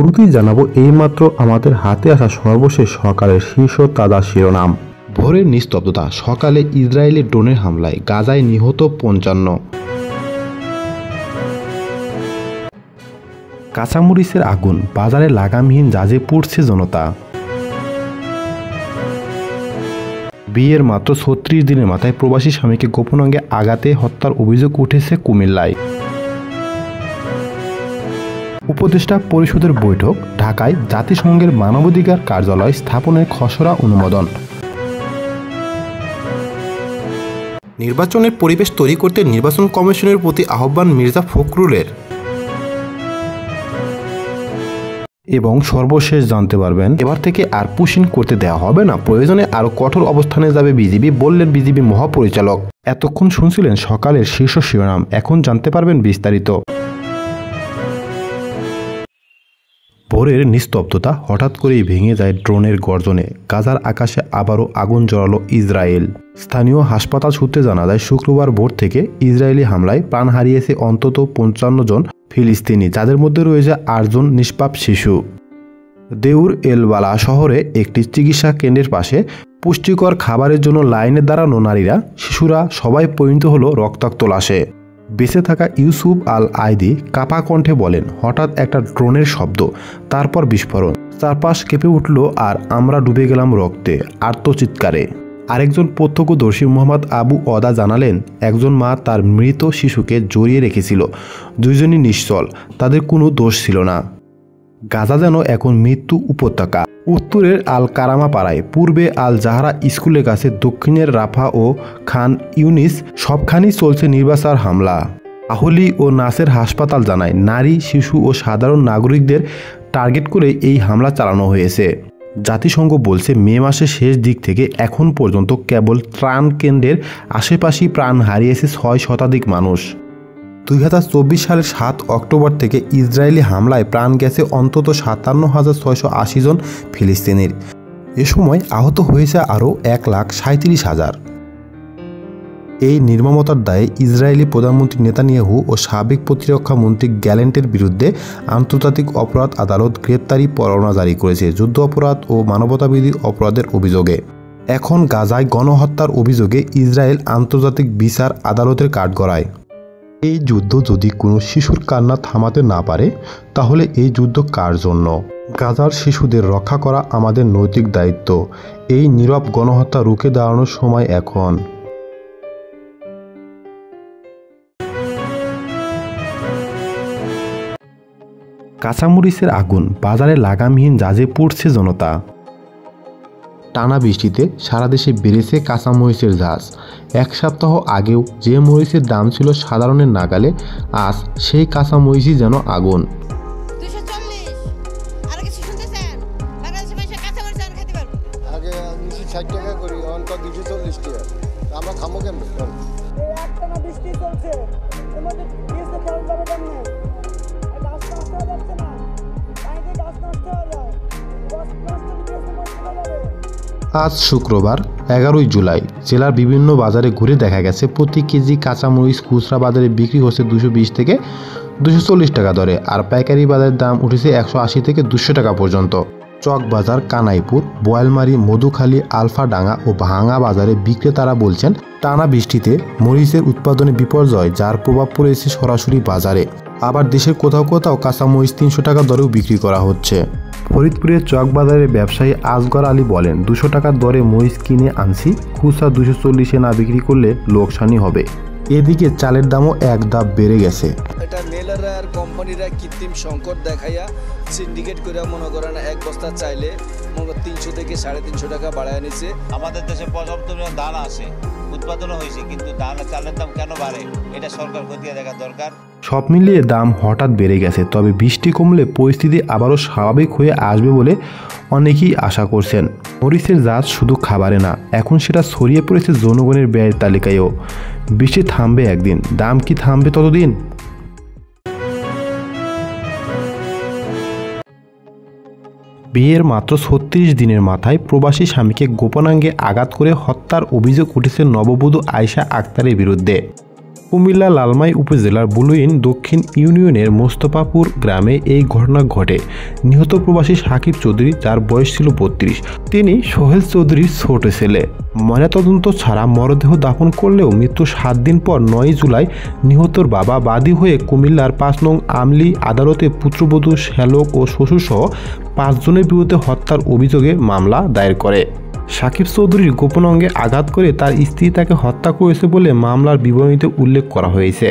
শুরুতেই জানাবো এইমাত্র আমাদের হাতে আসা সর্বশেষ সকালের শীর্ষ তাজা শিরোনাম। ভোরের নিস্তব্ধতা, সকালে ইসরায়েলি ড্রোনের হামলায় গাজায় নিহত ৫৫। কাঁচামরিচের আগুন, বাজারে লাগামহীন জাজে পুড়ছে জনতা। বিয়ের মাত্র ৩৬ দিনের মাথায় প্রবাসী স্বামীকে গোপন অঙ্গে আঘাতে হত্যার অভিযোগ উঠেছে কুমিল্লায়। উপদেষ্টা পরিষদের বৈঠক, ঢাকায় জাতিসংঘের মানবাধিকার কার্যালয় স্থাপনের খসড়া অনুমোদন। নির্বাচনের পরিবেশ তৈরি করতে নির্বাচন কমিশনের প্রতি আহ্বান মির্জা ফখরুলের। এবং সর্বশেষ জানতে পারবেন এবার থেকে আর পুশিং করতে দেওয়া হবে না, প্রয়োজনে আরও কঠোর অবস্থানে যাবে বিজিবি, বললেন বিজিবি মহাপরিচালক। এতক্ষণ শুনছিলেন সকালের শীর্ষ শিরোনাম, এখন জানতে পারবেন বিস্তারিত। ভোরের নিস্তব্ধতা হঠাৎ করেই ভেঙে যায় ড্রোনের গর্জনে। গাজার আকাশে আবারও আগুন জ্বালালো ইসরায়েল। স্থানীয় হাসপাতাল সূত্রে জানা যায়, শুক্রবার ভোর থেকে ইসরায়েলি হামলায় প্রাণ হারিয়েছে অন্তত ৫৫ জন ফিলিস্তিনি, যাদের মধ্যে রয়েছে ৮ জন নিষ্পাপ শিশু। দেউর এল বালা শহরে একটি চিকিৎসা কেন্দ্রের পাশে পুষ্টিকর খাবারের জন্য লাইনে দাঁড়ানো নারীরা, শিশুরা সবাই পরিণত হলো রক্তাক্ত লাশে। বেঁচে থাকা ইউসুফ আল আইদি কাপা কণ্ঠে বলেন, হঠাৎ একটা ড্রোনের শব্দ, তারপর বিস্ফোরণ, চারপাশ কেঁপে উঠল আর আমরা ডুবে গেলাম রক্তে, আর্তচিৎকারে। আরেকজন প্রত্যক্ষদর্শী মোহাম্মদ আবু অদা জানালেন, একজন মা তার মৃত শিশুকে জড়িয়ে রেখেছিল। দুইজনই নিশ্চল, তাদের কোনো দোষ ছিল না। গাজা যেন এখন মৃত্যু উপত্যকা। উত্তরের আল কারামা পাড়ায়, পূর্বে আল জাহরা স্কুলের কাছে, দক্ষিণের রাফা ও খান ইউনিস, সবখানেই চলছে নির্বিচার হামলা। আহলি ও নাসের হাসপাতাল জানায়, নারী, শিশু ও সাধারণ নাগরিকদের টার্গেট করে এই হামলা চালানো হয়েছে। জাতিসংঘ বলছে, মে মাসের শেষ দিক থেকে এখন পর্যন্ত কেবল ত্রাণ কেন্দ্রের আশেপাশেই প্রাণ হারিয়েছে ৬ শতাধিক মানুষ। ২০২৪ সালের ৭ অক্টোবর থেকে ইসরায়েলি হামলায় প্রাণ গেছে অন্তত ৫৭,৬৮০ জন ফিলিস্তিনির। এ সময় আহত হয়েছে আরও ১,৩৭,০০০। এই নির্মমতার দায়ে ইসরায়েলি প্রধানমন্ত্রী নেতানিয়াহু ও সাবেক প্রতিরক্ষা মন্ত্রী গ্যালেন্টের বিরুদ্ধে আন্তর্জাতিক অপরাধ আদালত গ্রেপ্তারি পরোয়ানা জারি করেছে যুদ্ধ অপরাধ ও মানবতাবিরোধী অপরাধের অভিযোগে। এখন গাজায় গণহত্যার অভিযোগে ইসরায়েল আন্তর্জাতিক বিচার আদালতের কাঠগড়ায়। এই যুদ্ধ যদি কোনো শিশুর কান্না থামাতে না পারে, তাহলে এই যুদ্ধ কার জন্য? গাজার শিশুদের রক্ষা করা আমাদের নৈতিক দায়িত্ব। এই নীরব গণহত্যা রুখে দাঁড়ানোর সময় এখন। কাঁচামরিচের আগুন, বাজারে লাগামহীন জাজে পুড়ছে জনতা। টানা বৃষ্টিতে সারা দেশে বেড়েছে কাঁচামরিচের ঝাঁজ। এক সপ্তাহ আগেও যে মরিচের দাম ছিল সাধারণের নাগালে, আজ সেই কাঁচামরিচই যেন আগুন। আজ শুক্রবার ১১ জুলাই জেলার বিভিন্ন বাজারে ঘুরে দেখা গেছে, প্রতি কেজি কাঁচামরিচ খুচরা বাজারে বিক্রি হচ্ছে ২২০ থেকে ২৪০ টাকা দরে, আর পাইকারি বাজারের দাম উঠেছে ১৮০ থেকে ২০০ টাকা পর্যন্ত। চকবাজার, কানাইপুর, বোয়ালমারি, মধুখালী, আলফাডাঙ্গা ও ভাঙা বাজারে বিক্রেতারা বলছেন, টানা বৃষ্টিতে মরিচের উৎপাদনে বিপর্যয়, যার প্রভাব পড়েছে সরাসরি বাজারে। আবার দেশের কোথাও কোথাও কাঁচামরিচ ৩০০ টাকা দরেও বিক্রি করা হচ্ছে। ফরিদপুরের চকবাজারের ব্যবসায়ী আসগর আলী বলেন, ২০০ টাকার দরে মরিচ কিনে আনছি, খুচরা ২৪০-এ না বিক্রি করলে লোকসানি হবে। এদিকে চালের দামও এক ধাপ বেড়ে গেছে। এটা মেলাররা আর কোম্পানিরা কৃত্রিম সংকট দেখাইয়া সিন্ডিকেট করে মনে করেন এক বস্তা চাইলে ৩০০ থেকে ৩৫০ টাকা বাড়ায় নিছে। আমাদের দেশে পর্যাপ্ত ধান আছে, উৎপাদন হয়েছে, কিন্তু চালের দাম কেন বাড়ে, এটা সরকার খতিয়ে দেখা দরকার। সব মিলিয়ে দাম হঠাৎ বেড়ে গেছে, তবে বৃষ্টি কমলে পরিস্থিতি আবারও স্বাভাবিক হয়ে আসবে বলে অনেকেই আশা করছেন। মরিচের জাত শুধু খাবারে না, এখন সেটা ছড়িয়ে পড়েছে জনগণের ব্যয়ের তালিকায়ও। বৃষ্টি থামবে একদিন, দাম কি থামবে ততদিন? বিয়ের মাত্র ৩৬ দিনের মাথায় প্রবাসী স্বামীকে গোপনাঙ্গে আঘাত করে হত্যার অভিযোগ উঠেছে নববধূ আয়েশা আক্তারের বিরুদ্ধে। কুমিল্লা লালমাই উপজেলার বুলুইন দক্ষিণ ইউনিয়নের মোস্তফাপুর গ্রামে এই ঘটনা ঘটে। নিহত প্রবাসী সাকিব চৌধুরী, যার বয়স ছিল 32। তিনি সোহেল চৌধুরীর ছোট ছেলে। ময়নাতদন্ত ছাড়া মরদেহ দাফন করলেও মৃত্যুর 7 দিন পর 9 জুলাই নিহতর বাবা বাদী হয়ে কুমিল্লার 5 নং আমলি আদালতে পুত্রবধূ, শ্যালক ও শ্বশুরসহ 5 জনের বিরুদ্ধে হত্যার অভিযোগে মামলা দায়ের করে। সাকিব চৌধুরীর গোপন অঙ্গে আঘাত করে তার স্ত্রী তাকে হত্যা করেছে বলে মামলার বিবরণীতে উল্লেখ করা হয়েছে।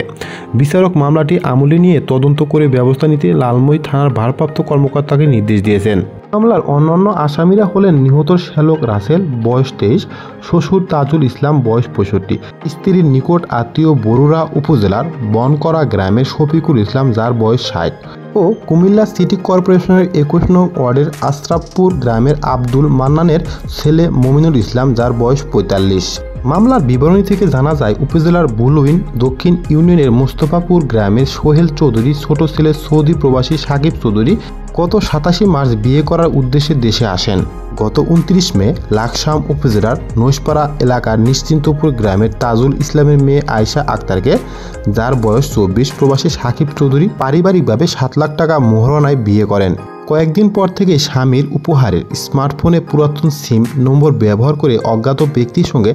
বিচারক মামলাটি আমলে নিয়ে তদন্ত করে ব্যবস্থা নিতে লালমই থানার ভারপ্রাপ্ত কর্মকর্তাকে নির্দেশ দিয়েছেন। মামলার অন্যান্য আসামিরা হলেন নিহত শ্যালক রাসেল, বয়স 23, শ্বশুর তাজুল ইসলাম, বয়স 65, স্ত্রীর নিকট আত্মীয় বরুড়া উপজেলার বনকরা গ্রামের শফিকুল ইসলাম, যার বয়স 60 ও কুমিল্লা সিটি কর্পোরেশনের 21 নং ওয়ার্ডের আশরাফপুর গ্রামের আব্দুল মান্নানের ছেলে মমিনুল ইসলাম, যার বয়স 45। মামলার বিবরণী থেকে জানা যায়, উপজেলার বুলুইন দক্ষিণ ইউনিয়নের মোস্তফাপুর গ্রামের সোহেল চৌধুরী ছোট ছেলে সৌদি প্রবাসী সাকিব চৌধুরী গত 27 মার্চ বিয়ে করার উদ্দেশ্যে দেশে আসেন। গত 29 মে লাকসাম উপজেলার নৈশপাড়া এলাকার নিশ্চিন্তপুর গ্রামের তাজুল ইসলামের মেয়ে আয়শা আক্তারকে, যার বয়স 24, প্রবাসী সাকিব চৌধুরী পারিবারিকভাবে 7 লাখ টাকা মোহরানায় বিয়ে করেন। কয়েকদিন পর থেকে স্বামীর উপহারের স্মার্টফোনে পুরাতন সিম নম্বর ব্যবহার করে অজ্ঞাত ব্যক্তির সঙ্গে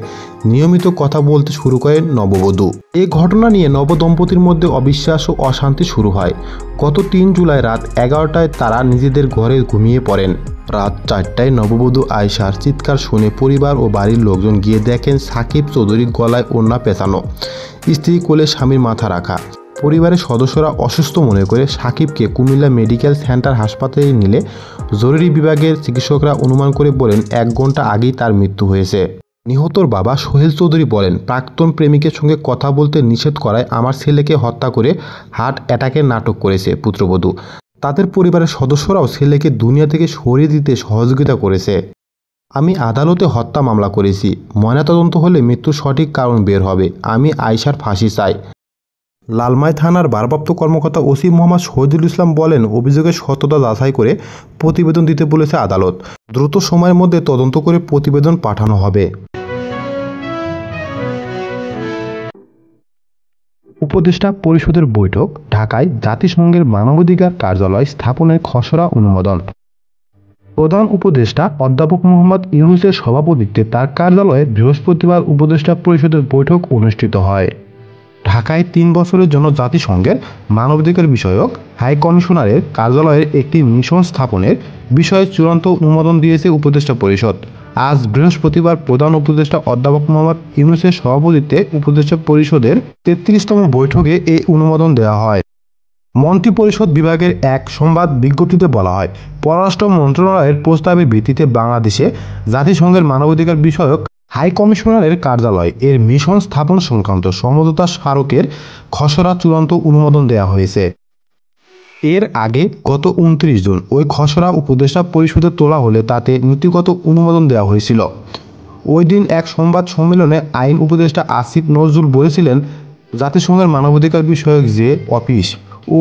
নিয়মিত কথা বলতে শুরু করেন নববধূ। এই ঘটনা নিয়ে নবদম্পতির মধ্যে অবিশ্বাস ও অশান্তি শুরু হয়। গত 3 জুলাই রাত 11টায় তারা নিজেদের ঘরে ঘুমিয়ে পড়েন। রাত 4টায় নববধূ আয়শার চিৎকার শুনে পরিবার ও বাড়ির লোকজন গিয়ে দেখেন সাকিব চৌধুরীর গলায় ওড়না পেঁচানো, স্ত্রী কোলে স্বামীর মাথা রাখা। পরিবারের সদস্যরা অসুস্থ মনে করে সাকিবকে কুমিল্লা মেডিকেল সেন্টার হাসপাতালে নিলে জরুরি বিভাগের চিকিৎসকরা অনুমান করে বলেন 1 ঘন্টা আগেই তার মৃত্যু হয়েছে। নিহতর বাবা সোহেল চৌধুরী বলেন, প্রাক্তন প্রেমিকের সঙ্গে কথা বলতে নিষেধ করায় আমার ছেলেকে হত্যা করে হার্ট অ্যাটাকের নাটক করেছে পুত্রবধূ। তাদের পরিবারের সদস্যরাও ছেলেকে দুনিয়া থেকে সরিয়ে দিতে সহযোগিতা করেছে। আমি আদালতে হত্যা মামলা করেছি। ময়নাতদন্ত হলে মৃত্যুর সঠিক কারণ বের হবে। আমি আয়শার ফাঁসি চাই। লালমাই থানার ভারপ্রাপ্ত কর্মকর্তা ওসি মোহাম্মদ শহীদুল ইসলাম বলেন, অভিযোগের সত্যতা যাচাই করে প্রতিবেদন দিতে বলেছে আদালত। দ্রুত সময়ের মধ্যে তদন্ত করে প্রতিবেদন পাঠানো হবে। উপদেষ্টা পরিষদের বৈঠক, ঢাকায় জাতিসংঘের মানবাধিকার কার্যালয় স্থাপনের খসড়া অনুমোদন। প্রধান উপদেষ্টা অধ্যাপক মোহাম্মদ ইউনূসের সভাপতিত্বে তার কার্যালয়ে বৃহস্পতিবার উপদেষ্টা পরিষদের বৈঠক অনুষ্ঠিত হয়। ঢাকায় 3 বছরের জন্য জাতিসংঘের মানবাধিকার বিষয়ক হাই কমিশনারের কার্যালয়ের একটি মিশন স্থাপনের বিষয়ে চূড়ান্ত অনুমোদন দিয়েছে উপদেষ্টা পরিষদ। আজ বৃহস্পতিবার প্রধান উপদেষ্টা অধ্যাপক মোহাম্মদ ইউনূসের সভাপতিত্বে উপদেষ্টা পরিষদের 33তম বৈঠকে এই অনুমোদন দেওয়া হয়। মন্ত্রিপরিষদ বিভাগের এক সংবাদ বিজ্ঞপ্তিতে বলা হয়, পররাষ্ট্র মন্ত্রণালয়ের প্রস্তাবের ভিত্তিতে বাংলাদেশে জাতিসংঘের মানবাধিকার বিষয়ক হাই কমিশনারের কার্যালয় এর মিশন স্থাপন সংক্রান্ত সমঝোতা স্মারকের খসড়া চূড়ান্ত অনুমোদন দেওয়া হয়েছে। এর আগে গত 29 জুন ওই খসড়া উপদেষ্টা পরিষদে তোলা হলে তাতে নীতিগত অনুমোদন দেওয়া হয়েছিল। ওই দিন এক সংবাদ সম্মেলনে আইন উপদেষ্টা আসিফ নজরুল বলেছিলেন, জাতিসংঘের মানবাধিকার বিষয়ক যে অফিস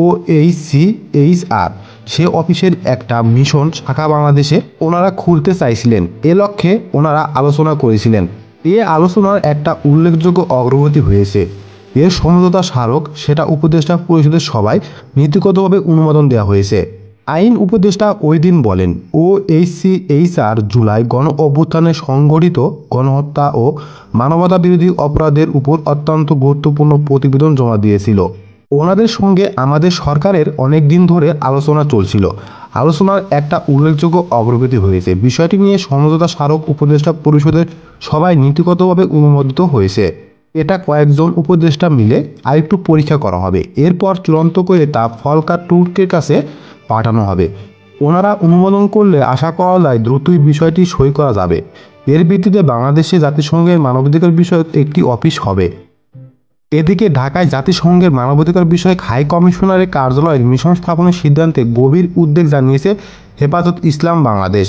OHCHR, সে অফিসের একটা মিশন শাখা বাংলাদেশে ওনারা খুলতে চাইছিলেন। এ লক্ষ্যে ওনারা আলোচনা করেছিলেন। এ আলোচনার একটা উল্লেখযোগ্য অগ্রগতি হয়েছে। এর সমঝোতা স্মারক, সেটা উপদেষ্টা পরিষদের সভায় নীতিগতভাবে অনুমোদন দেওয়া হয়েছে। আইন উপদেষ্টা ওই দিন বলেন, OHCHR জুলাই গণ অভ্যুত্থানে সংঘটিত গণহত্যা ও মানবতাবিরোধী অপরাধের উপর অত্যন্ত গুরুত্বপূর্ণ প্রতিবেদন জমা দিয়েছিল। ওনাদের সঙ্গে আমাদের সরকারের অনেক দিন ধরে আলোচনা চলছিল। আলোচনার একটা উল্লেখযোগ্য অগ্রগতি হয়েছে। বিষয়টি নিয়ে সমঝোতা স্মারক উপদেষ্টা পরিষদের সভায় নীতিগতভাবে অনুমোদিত হয়েছে। এটা কয়েকজন উপদেষ্টা মিলে আরেকটু পরীক্ষা করা হবে। এরপর চূড়ান্ত করে তা ফলকা টুর্কের কাছে পাঠানো হবে। ওনারা অনুমোদন করলে আশা করা যায় দ্রুতই বিষয়টি সই করা যাবে। এর ভিত্তিতে বাংলাদেশে জাতিসংঘের মানবাধিকার বিষয়ক একটি অফিস হবে। এদিকে ঢাকায় জাতিসংঘের মানবাধিকার বিষয়ক হাই কমিশনারের কার্যালয়ের মিশন স্থাপনের সিদ্ধান্তে গভীর উদ্বেগ জানিয়েছে হেফাজত ইসলাম বাংলাদেশ।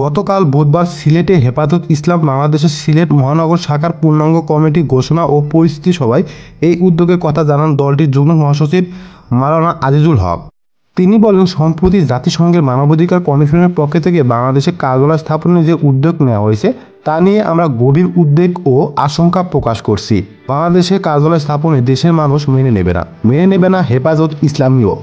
গতকাল বুধবার সিলেটে হেফাজত ইসলাম বাংলাদেশের সিলেট মহানগর শাখার পূর্ণাঙ্গ কমিটি ঘোষণা ও পরিস্থিতি সভায় এই উদ্যোগের কথা জানান দলটির যুগ্ম মহাসচিব মাওলানা আজিজুল হক। তিনি বলেন, সম্প্রতি জাতিসংঘের মানবাধিকার কমিশনের পক্ষ থেকে বাংলাদেশে কার্যালয় স্থাপনের যে উদ্যোগ নেওয়া হয়েছে তা নিয়ে আমরা গভীর উদ্বেগ ও আশঙ্কা প্রকাশ করছি। বাংলাদেশে কার্যালয় স্থাপনে দেশের মানুষ মেনে নেবে না হেফাজত ইসলামীও।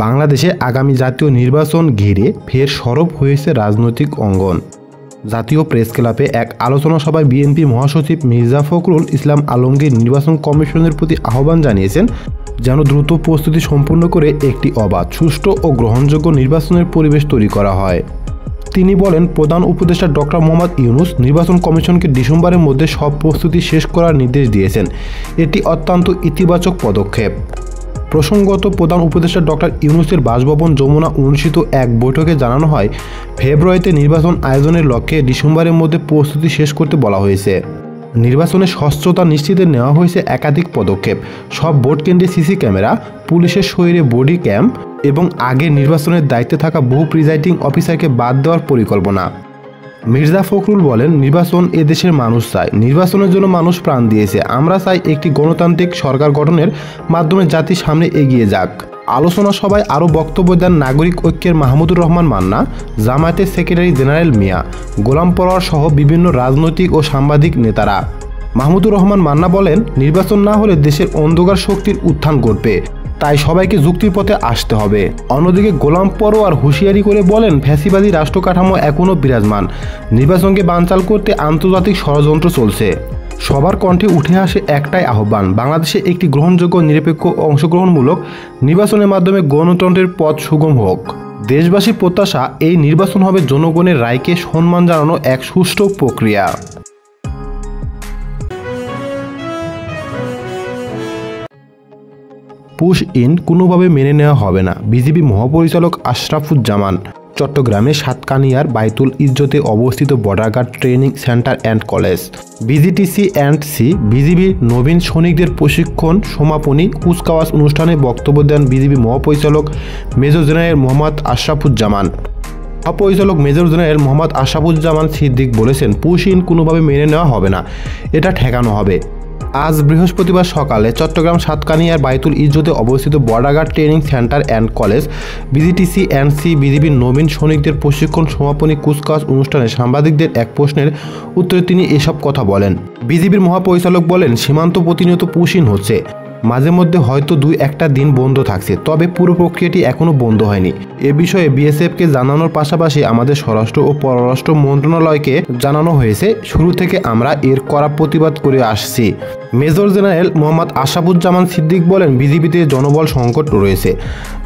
বাংলাদেশে আগামী জাতীয় নির্বাচন ঘিরে ফের সরব হয়েছে রাজনৈতিক অঙ্গন। জাতীয় প্রেস ক্লাবে এক আলোচনা সভায় বিএনপি মহাসচিব মির্জা ফখরুল ইসলাম আলমগীর নির্বাচন কমিশনের প্রতি আহ্বান জানিয়েছেন যেন দ্রুত প্রস্তুতি সম্পূর্ণ করে একটি অবাধ, সুষ্ঠু ও গ্রহণযোগ্য নির্বাচনের পরিবেশ তৈরি করা হয়। তিনি বলেন, প্রধান উপদেষ্টা ডক্টর মোহাম্মদ ইউনূস নির্বাচন কমিশনকে ডিসেম্বরের মধ্যে সব প্রস্তুতি শেষ করার নির্দেশ দিয়েছেন। এটি অত্যন্ত ইতিবাচক পদক্ষেপ। প্রসঙ্গত, প্রধান উপদেষ্টা ডক্টর ইউনূসের বাসভবন যমুনা অনুষ্ঠিত এক বৈঠকে জানানো হয়, ফেব্রুয়ারিতে নির্বাচন আয়োজনের লক্ষ্যে ডিসেম্বরের মধ্যে প্রস্তুতি শেষ করতে বলা হয়েছে। নির্বাচনের স্বচ্ছতা নিশ্চিতে নেওয়া হয়েছে একাধিক পদক্ষেপ। সব ভোট কেন্দ্রে সিসি ক্যামেরা, পুলিশের শরীরে বডি ক্যাম এবং আগে নির্বাচনের দায়িত্বে থাকা বহু প্রিজাইডিং অফিসারকে বাদ দেওয়ার পরিকল্পনা। মির্জা ফখরুল বলেন, নির্বাচন এদেশের মানুষ চায়, নির্বাচনের জন্য মানুষ প্রাণ দিয়েছে। আমরা চাই একটি গণতান্ত্রিক সরকার গঠনের মাধ্যমে জাতি সামনে এগিয়ে যাক। আলোচনা সভায় আরও বক্তব্য দেন নাগরিক ঐক্যের মাহমুদুর রহমান মান্না, জামায়াতের সেক্রেটারি জেনারেল মিয়া গোলাম পরোয়ার সহ বিভিন্ন রাজনৈতিক ও সাংবাদিক নেতারা। মাহমুদুর রহমান মান্না বলেন, নির্বাচন না হলে দেশের অন্ধকার শক্তির উত্থান ঘটবে, তাই সবাইকে যুক্তির পথে আসতে হবে। অন্যদিকে গোলাম পরোয়ার হুঁশিয়ারি করে বলেন, ফ্যাসিবাদী রাষ্ট্র কাঠামো এখনও বিরাজমান, নির্বাচনকে বানচাল করতে আন্তর্জাতিক ষড়যন্ত্র চলছে। সবার কণ্ঠে উঠে আসে একটাই আহ্বান, বাংলাদেশে একটি গ্রহণযোগ্য, নিরপেক্ষ, অংশগ্রহণমূলক নির্বাচনের মাধ্যমে গণতন্ত্রের পথ সুগম হোক। দেশবাসীর প্রত্যাশা, এই নির্বাচন হবে জনগণের রায়কে সম্মান জানানো এক সুষ্ঠু প্রক্রিয়া। পুশ ইন কোনোভাবে মেনে নেওয়া হবে না, বিজিবি মহাপরিচালক আশরাফুজ্জামান। চট্টগ্রামে সাতকানিয়ার বাইতুল ইজ্জতে অবস্থিত border guard training centre and college BGTC&C বিজিবির নবীন সৈনিকদের প্রশিক্ষণ সমাপনী কুচকাওয়াজ অনুষ্ঠানে বক্তব্য দেন বিজিবি মহাপরিচালক মেজর জেনারেল মোহাম্মদ আশরাফুজ্জামান। মহাপরিচালক মেজর জেনারেল মোহাম্মদ আশরাফুজ্জামান সিদ্দিক বলেছেন, পুশ ইন কোনোভাবে মেনে নেওয়া হবে না, এটা ঠেকানো হবে। আজ বৃহস্পতিবার সকালে চট্টগ্রাম সাতকানিয়ার বাইতুল ইজ্জতে অবস্থিত border guard training centre and college BGTC&C বিজিবির নবীন সৈনিকদের প্রশিক্ষণ সমাপনী কুচকাওয়াজ অনুষ্ঠানে সাংবাদিকদের এক প্রশ্নের উত্তরে তিনি এসব কথা বলেন। বিজিবির মহাপরিচালক বলেন, সীমান্ত প্রতিনিয়ত পুশ ইন হচ্ছে, মাঝে মধ্যে হয়তো 2-1টা দিন বন্ধ থাকছে, তবে পুরো প্রক্রিয়াটি এখনও বন্ধ হয়নি। এ বিষয়ে বিএসএফকে জানানোর পাশাপাশি আমাদের স্বরাষ্ট্র ও পররাষ্ট্র মন্ত্রণালয়কে জানানো হয়েছে। শুরু থেকে আমরা এর কড়া প্রতিবাদ করে আসছি। মেজর জেনারেল মোহাম্মদ আশরাফুজ্জামান সিদ্দিক বলেন, বিজিবিতে জনবল সংকট রয়েছে,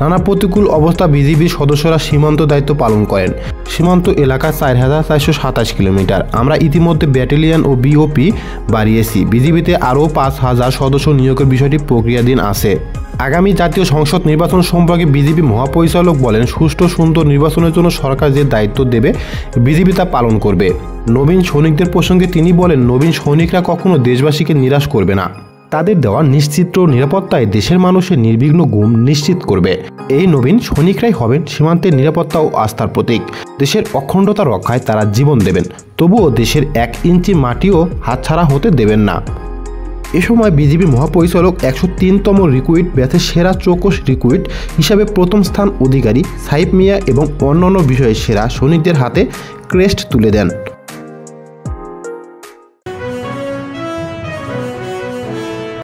নানা প্রতিকূল অবস্থা বিজিবির সদস্যরা সীমান্ত দায়িত্ব পালন করেন। সীমান্ত এলাকা 4427 কিলোমিটার। আমরা ইতিমধ্যে ব্যাটালিয়ন ও বিওপি বাড়িয়েছি। বিজিবিতে আরও 5000 সদস্য নিয়োগের বিষয়টি প্রক্রিয়াধীন আছে। আগামী জাতীয় সংসদ নির্বাচন সম্পর্কে বিজিবি মহাপরিচালক বলেন, সুষ্ঠু সুন্দর নির্বাচনের জন্য সরকার যে দায়িত্ব দেবে বিজিবি তা পালন করবে। নবীন সৈনিকদের প্রসঙ্গে তিনি বলেন, নবীন সৈনিকরা কখনো দেশবাসীকে নিরাশ করবে না। তাদের দেওয়া নিশ্চিত নিরাপত্তায় দেশের মানুষের নির্বিঘ্ন ঘুম নিশ্চিত করবে। এই নবীন সৈনিকরাই হবেন সীমান্তের নিরাপত্তা ও আস্থার প্রতীক। দেশের অখণ্ডতা রক্ষায় তারা জীবন দেবেন, তবুও দেশের 1 ইঞ্চি মাটিও হাতছাড়া হতে দেবেন না। এ সময় বিজিবি মহাপরিচালক 103তম রিক্রুইট ব্যাচের সেরা চৌকস রিক্রুইট হিসাবে প্রথম স্থান অধিকারী সাইফ মিয়া এবং অন্যান্য বিষয়ে সেরা সৈনিকদের হাতে ক্রেস্ট তুলে দেন।